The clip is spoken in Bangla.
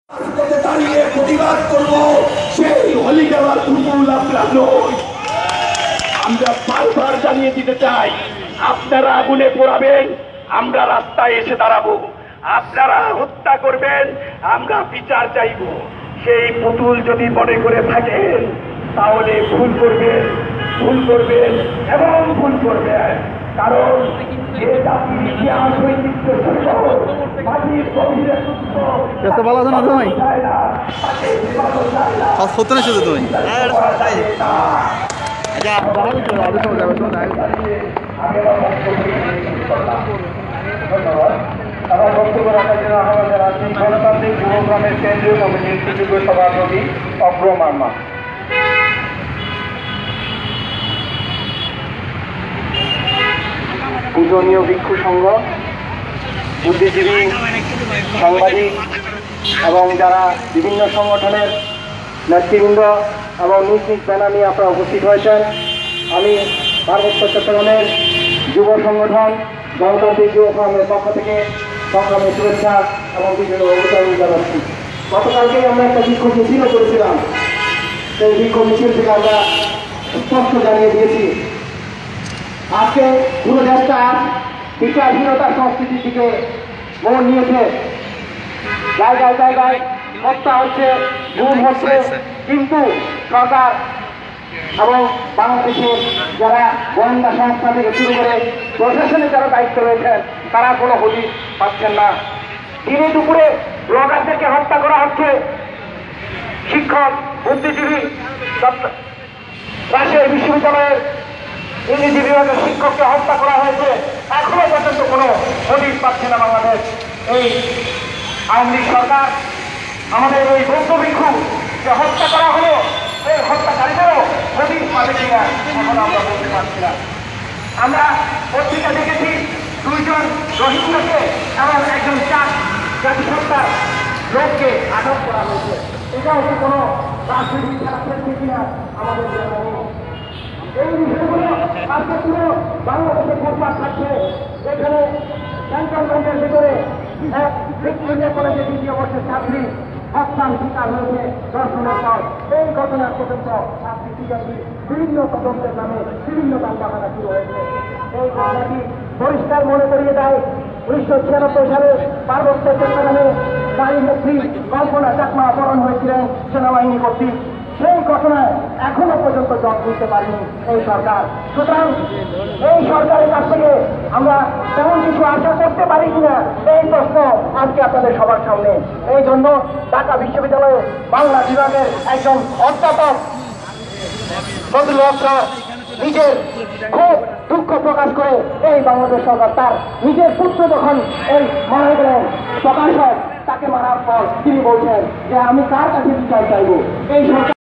দাঁড়িয়ে প্রতিবাদ করব সেই হোলি খেলার পুতুল আমরা নই। আমরা বারবার জানিয়ে দিতে চাই, আপনারা আগুনে পোড়াবেন, আমরা রাস্তায় এসে দাঁড়াবো। আপনারা হত্যা করবেন, আমরা বিচার চাইব। সেই পুতুল যদি মনে করে থাকেন তাহলে ভুল করবেন এবং ভুল করবেন। কারণ যে জাতির ইতিহাস ঐতিহ্য মাটির গভীরে আমার বক্তব্য রাখার জন্য আহ্বান জানাচ্ছি গণতান্ত্রিক যুবগ্রামের কেন্দ্রীয় কমিটির সুযোগ্য সভাপতি অগ্র মার্মা। পূজনীয় ভিক্ষু সংঘ, বুদ্ধিজীবী, সাংবাদিক এবং যারা বিভিন্ন সংগঠনের নেতৃবৃন্দ এবং নিজ নিজ ব্যানার নিয়ে আপনারা উপস্থিত হয়েছেন, আমি পার্বত্য চট্টগ্রামের যুব সংগঠন গণতান্ত্রিক যুব ফোরামের পক্ষ থেকে সংগ্রামের শুভেচ্ছা এবং বিভিন্ন অভিনন্দন জানাচ্ছি। গতকালকেই আমরা একটা বিক্ষোভ মিছিলও করেছিলাম। সেই বিক্ষোভ মিছিল থেকে আমরা স্পষ্ট জানিয়ে দিয়েছি, আজকে পুরো দেশটা বিচারহীনতার সংস্কৃতির দিকে মন নিয়েছে। জায়গায় জায়গায় হত্যা হচ্ছে, গুম হচ্ছে, কিন্তু সরকার এবং বাংলাদেশের যারা গোয়েন্দা সংস্থা থেকে শুরু করে প্রশাসনের যারা দায়িত্ব রয়েছেন তারা কোনো হদিস পাচ্ছেন না। দিনে দুপুরে ব্লগারদেরকে হত্যা করা হচ্ছে, শিক্ষক, বুদ্ধিজীবী, রাজশাহী বিশ্ববিদ্যালয়ের ইংরেজি বিভাগের শিক্ষককে হত্যা করা হয়েছে। এখনো পর্যন্ত কোনো হদিস পাচ্ছে না বাংলাদেশ। এই আওয়ামী লীগ সরকার আমাদের এই বৌদ্ধ ভিক্ষু যে হত্যা করা হলো, এই হত্যাকারীদেরও হদিস পাবে কিনা এখন আমরা বলতে পারছি না। আমরা পত্রিকা দেখেছি 2 জন রোহিঙ্গাকে এবং একজন জাতিসত্তার লোককে আটক করা হয়েছে। এটা হচ্ছে কোনো রাজনৈতিক খেলা খেলছে কিনা আমাদের জানা নেই। এই বিষয়গুলো আজকে পুরো বাংলাদেশে ঘোষণা থাকছে। যেখানে ক্যান্টনমেন্টের ভিতরে এক ভিক্টোরিয়া কলেজের 2য় বর্ষের ছাত্রী হত্যার শিকার হয়েছে দর্শনের পর। এই ঘটনার পর্যন্ত ছাত্রী শিক্ষার্থী বিভিন্ন তদন্তের নামে বিভিন্ন দাঙ্গা শুরু হয়েছে। এই ঘটনাটি পরিষ্কার মনে করিয়ে দেয় 1996 সালে পার্বত্য চট্টগ্রামে নারী নেত্রী কল্পনা চাকমা অপহরণ হয়েছিলেন সেনাবাহিনী কর্তৃক। সেই ঘটনায় এখনো পর্যন্ত জট দিতে পারেনি এই সরকার। সুতরাং এই সরকারের কাছ থেকে আমরা তেমন কিছু আশা করতে পারি কিনা এই প্রশ্ন আজকে আপনাদের সবার সামনে। এই জন্য ঢাকা বিশ্ববিদ্যালয়ে বাংলা বিভাগের একজন অধ্যাপক ফজলুল হক স্যার নিজের খুব দুঃখ প্রকাশ করে এই বাংলাদেশ সরকার তার নিজের পুত্র যখন এই মারা গেলেন প্রকাশ হয়, তাকে মারার পর তিনি বলছেন যে আমি কার কাছে বিচার চাইব। এই সরকার